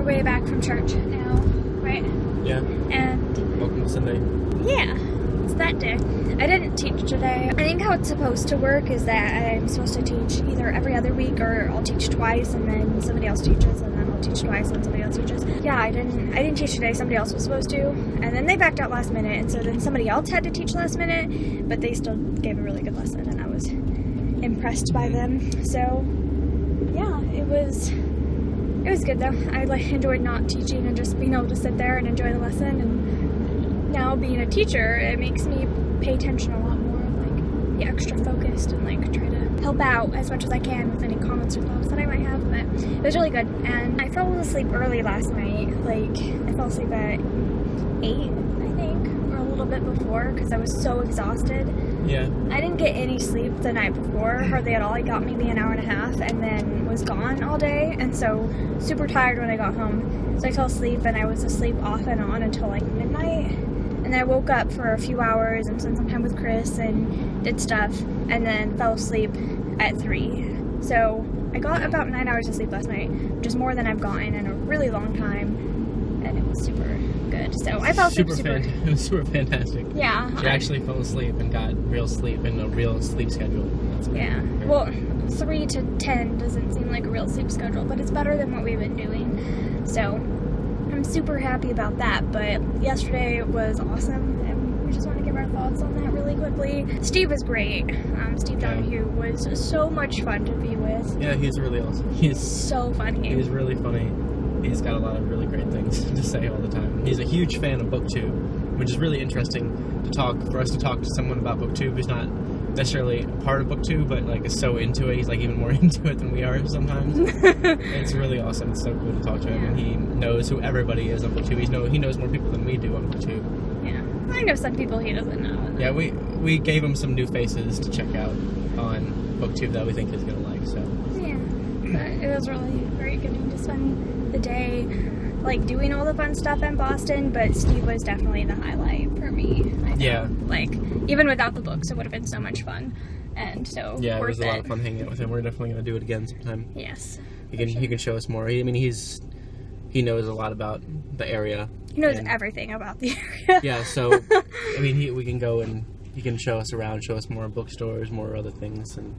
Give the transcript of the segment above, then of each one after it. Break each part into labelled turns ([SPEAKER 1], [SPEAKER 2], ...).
[SPEAKER 1] way back from church now, right?
[SPEAKER 2] Yeah.
[SPEAKER 1] And
[SPEAKER 2] welcome to Sunday.
[SPEAKER 1] yeah, it's that day. I didn't teach today. I think how it's supposed to work is that I'm supposed to teach either every other week, or I'll teach twice and then somebody else teaches, and then I'll teach twice and somebody else teaches. Yeah, I didn't teach today. Somebody else was supposed to, and then they backed out last minute, and so then somebody else had to teach last minute, but they still gave a really good lesson, and I was impressed by them. So yeah, it was good though. I enjoyed not teaching and just being able to sit there and enjoy the lesson. And now being a teacher, it makes me pay attention a lot more, like be extra focused and like try to help out as much as I can with any comments or thoughts that I might have. But it was really good. And I fell asleep early last night. Like I fell asleep at 8, I think, or a little bit before, because I was so exhausted.
[SPEAKER 2] Yeah.
[SPEAKER 1] I didn't get any sleep the night before, hardly at all. I got maybe an hour and a half and then was gone all day, and so super tired when I got home. So I fell asleep, and I was asleep off and on until like midnight, and then I woke up for a few hours and spent some time with Chris and did stuff, and then fell asleep at 3. So I got about 9 hours of sleep last night, which is more than I've gotten in a really long time, and it was super good. So I fell asleep
[SPEAKER 2] It was super fantastic.
[SPEAKER 1] Yeah.
[SPEAKER 2] She actually fell asleep and got real sleep in a real sleep schedule. That's
[SPEAKER 1] yeah. Well, 3 to 10 doesn't seem like a real sleep schedule, but it's better than what we've been doing. So I'm super happy about that. But yesterday was awesome, and we just want to give our thoughts on that really quickly. Steve was great. Steve Donahue was so much fun to be with.
[SPEAKER 2] Yeah, he's really awesome. He's
[SPEAKER 1] so funny.
[SPEAKER 2] He's really funny. He's got a lot of really great things to say all the time. He's a huge fan of Booktube, which is really interesting for us to talk to someone about Booktube who's not necessarily a part of Booktube, but like is so into it. He's like even more into it than we are sometimes. It's really awesome. It's so cool to talk to him, and he knows who everybody is on Booktube. He knows more people than we do on Booktube.
[SPEAKER 1] Yeah, I know some people he doesn't know.
[SPEAKER 2] Yeah, we gave him some new faces to check out on Booktube that we think he's gonna like. So
[SPEAKER 1] yeah, but it was really great getting to spend the day like doing all the fun stuff in Boston, but Steve was definitely the highlight for me.
[SPEAKER 2] Yeah,
[SPEAKER 1] like even without the books it would have been so much fun, and so
[SPEAKER 2] yeah, it was a lot of fun hanging out with him. We're definitely going to do it again sometime.
[SPEAKER 1] Yes,
[SPEAKER 2] he can show us more. He knows a lot about the area.
[SPEAKER 1] He knows everything about the area.
[SPEAKER 2] Yeah, so I mean we can go and he can show us around, show us more bookstores, more other things, and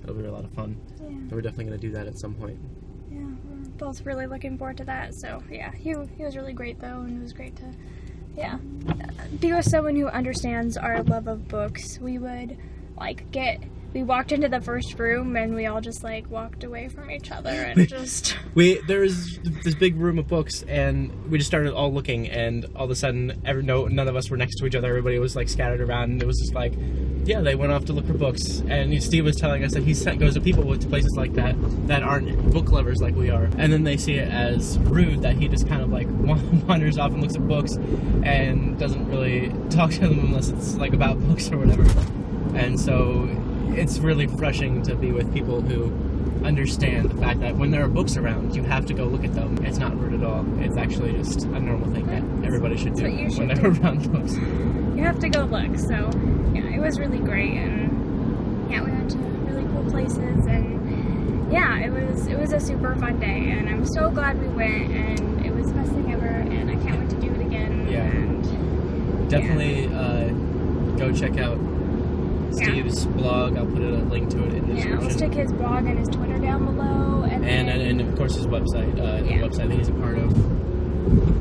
[SPEAKER 2] it'll be a lot of fun. Yeah. So we're definitely going to do that at some point.
[SPEAKER 1] Yeah, we're both really looking forward to that. So yeah, he was really great though, and it was great to be with someone who understands our love of books. We would we walked into the first room and we all just like walked away from each other and just
[SPEAKER 2] there was this big room of books, and we just started all looking, and all of a sudden none of us were next to each other. Everybody was like scattered around, and it was just like, yeah, they went off to look for books. And Steve was telling us that he goes to people to places like that aren't book lovers like we are, and then they see it as rude that he just kind of like wanders off and looks at books and doesn't really talk to them unless it's like about books or whatever. And so it's really refreshing to be with people who understand the fact that when there are books around, you have to go look at them. It's not rude at all. It's actually just a normal thing that everybody should do when they're around books.
[SPEAKER 1] You have to go look. So yeah, it was really great, and yeah, we went to really cool places, and yeah, it was a super fun day, and I'm so glad we went, and it was the best thing ever, and I can't wait to do it again.
[SPEAKER 2] Yeah, and definitely go check out Steve's blog. I'll put a link to it in the description.
[SPEAKER 1] Yeah, we'll stick his blog and his Twitter down below.
[SPEAKER 2] And of course his website. The website that he's a part of.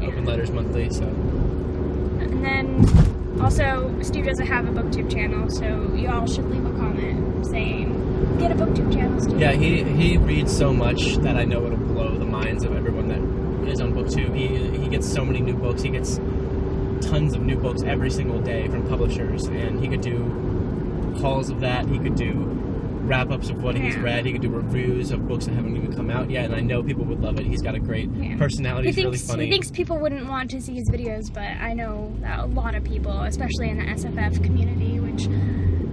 [SPEAKER 2] Open Letters Monthly. So.
[SPEAKER 1] And then also Steve doesn't have a Booktube channel, so you all should leave a comment saying, get a Booktube channel, Steve.
[SPEAKER 2] Yeah, he reads so much that I know it'll blow the minds of everyone that is on Booktube. He gets so many new books. He gets tons of new books every single day from publishers, and he could do hauls of that. He could do wrap-ups of what he's read. He could do reviews of books that haven't even come out yet, and I know people would love it. He's got a great personality. He's really funny.
[SPEAKER 1] He thinks people wouldn't want to see his videos, but I know that a lot of people, especially in the SFF community, which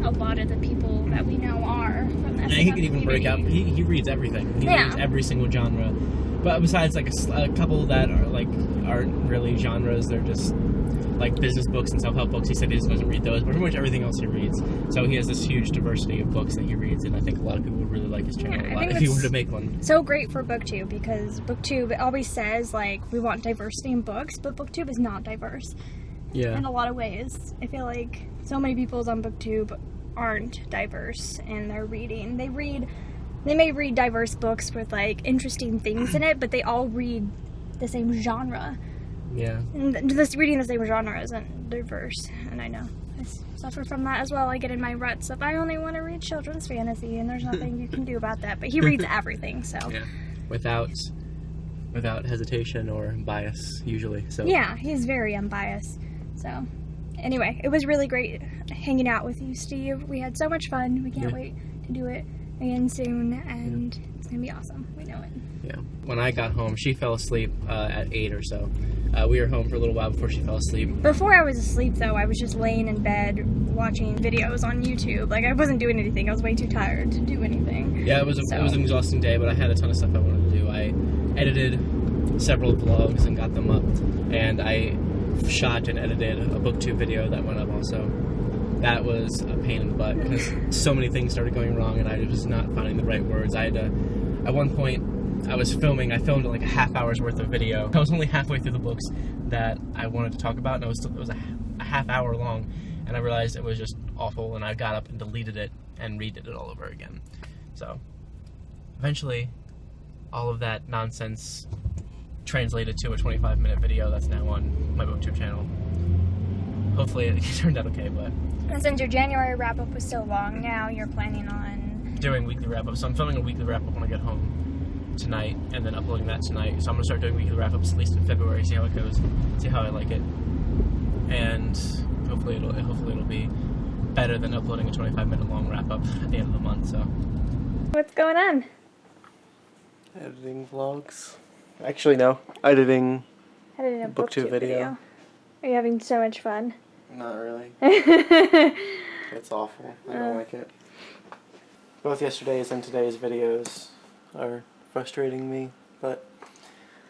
[SPEAKER 1] a lot of the people that we know are from the SFF
[SPEAKER 2] community. He can even break out. He reads everything. He reads every single genre. But besides, like, a couple that aren't really genres, they're just, like, business books and self-help books. He said he just doesn't read those, but pretty much everything else he reads. So he has this huge diversity of books that he reads, and I think a lot of people would really like his channel a lot if he were to make one.
[SPEAKER 1] So great for Booktube, because Booktube always says, like, we want diversity in books, but Booktube is not diverse.
[SPEAKER 2] Yeah.
[SPEAKER 1] In a lot of ways. I feel like so many people on Booktube aren't diverse in their reading. They may read diverse books with, like, interesting things in it, but they all read the same genre.
[SPEAKER 2] Yeah.
[SPEAKER 1] And reading the same genre isn't diverse, and I know. I suffer from that as well. I get in my ruts of I only want to read children's fantasy, and there's nothing you can do about that. But he reads everything, so.
[SPEAKER 2] Yeah. Without hesitation or bias, usually. So.
[SPEAKER 1] Yeah, he's very unbiased. So, anyway, it was really great hanging out with you, Steve. We had so much fun. We can't wait to do it again soon, and it's going to be awesome. We know it.
[SPEAKER 2] Yeah. When I got home, she fell asleep at 8 or so. We were home for a little while before she fell asleep.
[SPEAKER 1] Before I was asleep, though, I was just laying in bed watching videos on YouTube. Like, I wasn't doing anything. I was way too tired to do anything.
[SPEAKER 2] Yeah, it was an exhausting day, but I had a ton of stuff I wanted to do. I edited several vlogs and got them up, and I shot and edited a Booktube video that went up also. That was a pain in the butt because so many things started going wrong and I was not finding the right words. I had to, at one point, I filmed like a half hour's worth of video. I was only halfway through the books that I wanted to talk about, and it was a half hour long, and I realized it was just awful, and I got up and deleted it and redid it all over again. So eventually all of that nonsense translated to a 25-minute video that's now on my Booktube channel. Hopefully it turned out okay, but...
[SPEAKER 1] And since your January wrap-up was so long, now you're planning on...
[SPEAKER 2] doing weekly wrap-ups. So I'm filming a weekly wrap-up when I get home tonight, and then uploading that tonight. So I'm going to start doing weekly wrap-ups at least in February, see how it goes, see how I like it. And hopefully it'll be better than uploading a 25-minute long wrap-up at the end of the month, so...
[SPEAKER 1] What's going on?
[SPEAKER 2] Editing vlogs. Actually, no. Editing
[SPEAKER 1] a
[SPEAKER 2] Booktube video.
[SPEAKER 1] Are you having so much fun?
[SPEAKER 2] Not really. It's awful. I don't like it. Both yesterday's and today's videos are frustrating me, but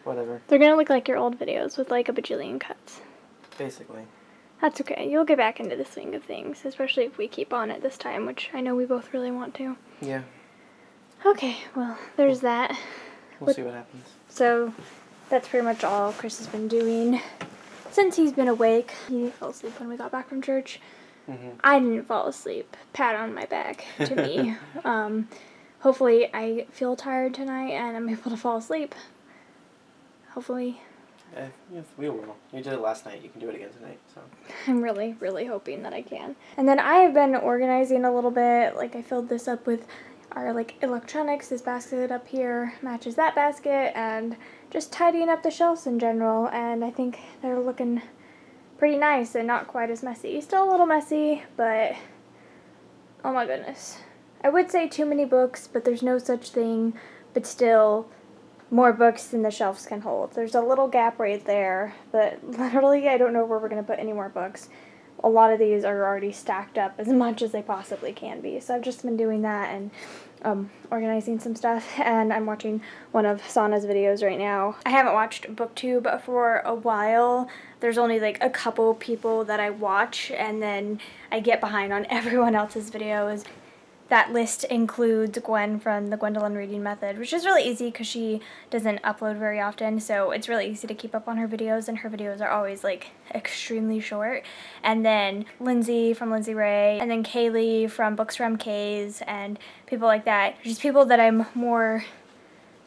[SPEAKER 2] whatever.
[SPEAKER 1] They're gonna look like your old videos with like a bajillion cuts.
[SPEAKER 2] Basically.
[SPEAKER 1] That's okay. You'll get back into the swing of things, especially if we keep on it this time, which I know we both really want to.
[SPEAKER 2] Yeah.
[SPEAKER 1] Okay, well, there's that.
[SPEAKER 2] We'll see what happens.
[SPEAKER 1] So, that's pretty much all Chris has been doing. Since he's been awake, he fell asleep when we got back from church. I didn't fall asleep. Pat on my back to me. Hopefully I feel tired tonight and I'm able to fall asleep. Hopefully.
[SPEAKER 2] Yes, we will. You did it last night. You can do it again tonight. So
[SPEAKER 1] I'm really, really hoping that I can. And then I have been organizing a little bit. Like, I filled this up with our like electronics. This basket up here matches that basket, and just tidying up the shelves in general, and I think they're looking pretty nice and not quite as messy. Still a little messy, but oh my goodness. I would say too many books, but there's no such thing, but still more books than the shelves can hold. There's a little gap right there, but literally I don't know where we're going to put any more books. A lot of these are already stacked up as much as they possibly can be. So I've just been doing that and organizing some stuff. And I'm watching one of Sana's videos right now. I haven't watched Booktube for a while. There's only like a couple people that I watch, and then I get behind on everyone else's videos. That list includes Gwen from the Gwendolyn Reading Method, which is really easy because she doesn't upload very often, so it's really easy to keep up on her videos, and her videos are always like extremely short. And then Lindsay from Lindsay Ray, and then Kaylee from Books from Kays, and people like that. Just people that I'm more,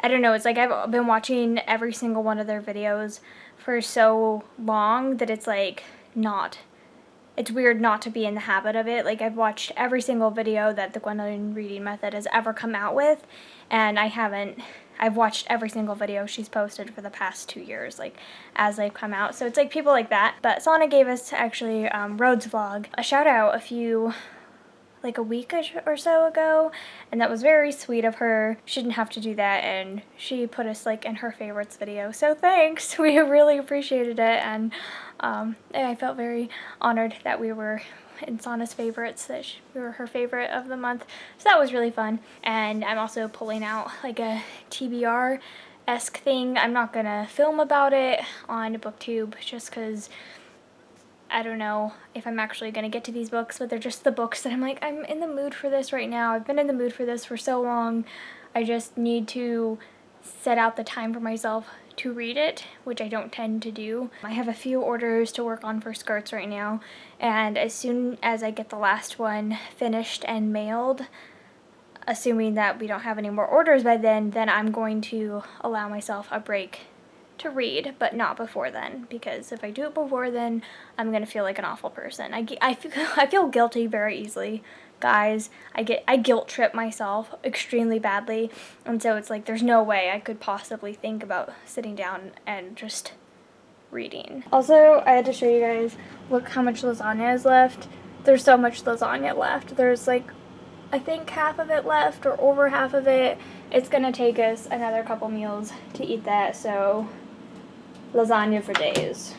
[SPEAKER 1] I don't know, it's like I've been watching every single one of their videos for so long that it's like it's weird not to be in the habit of it. Like, I've watched every single video that the Gwendolyn Reading Method has ever come out with, and I've watched every single video she's posted for the past 2 years, like, as they've come out. So it's like people like that. But Sana gave us actually Rhodes vlog a shout out like a week or so ago, and that was very sweet of her. She didn't have to do that, and she put us like in her favorites video, so thanks. We really appreciated it, and I felt very honored that we were in Sana's favorites, that we were her favorite of the month, so that was really fun. And I'm also pulling out like a TBR Booktube-esque thing. I'm not gonna film about it on Booktube just because I don't know if I'm actually gonna get to these books, but they're just the books that I'm like, I'm in the mood for this right now. I've been in the mood for this for so long. I just need to set out the time for myself to read it, which I don't tend to do. I have a few orders to work on for skirts right now, and as soon as I get the last one finished and mailed, assuming that we don't have any more orders by then I'm going to allow myself a break to read, but not before then, because if I do it before then, I'm gonna feel like an awful person. I feel guilty very easily, guys. I guilt trip myself extremely badly, and so it's like there's no way I could possibly think about sitting down and just reading. Also, I had to show you guys, look how much lasagna is left. There's so much lasagna left. There's like, I think half of it left, or over half of it. It's gonna take us another couple meals to eat that, so lasagna for days.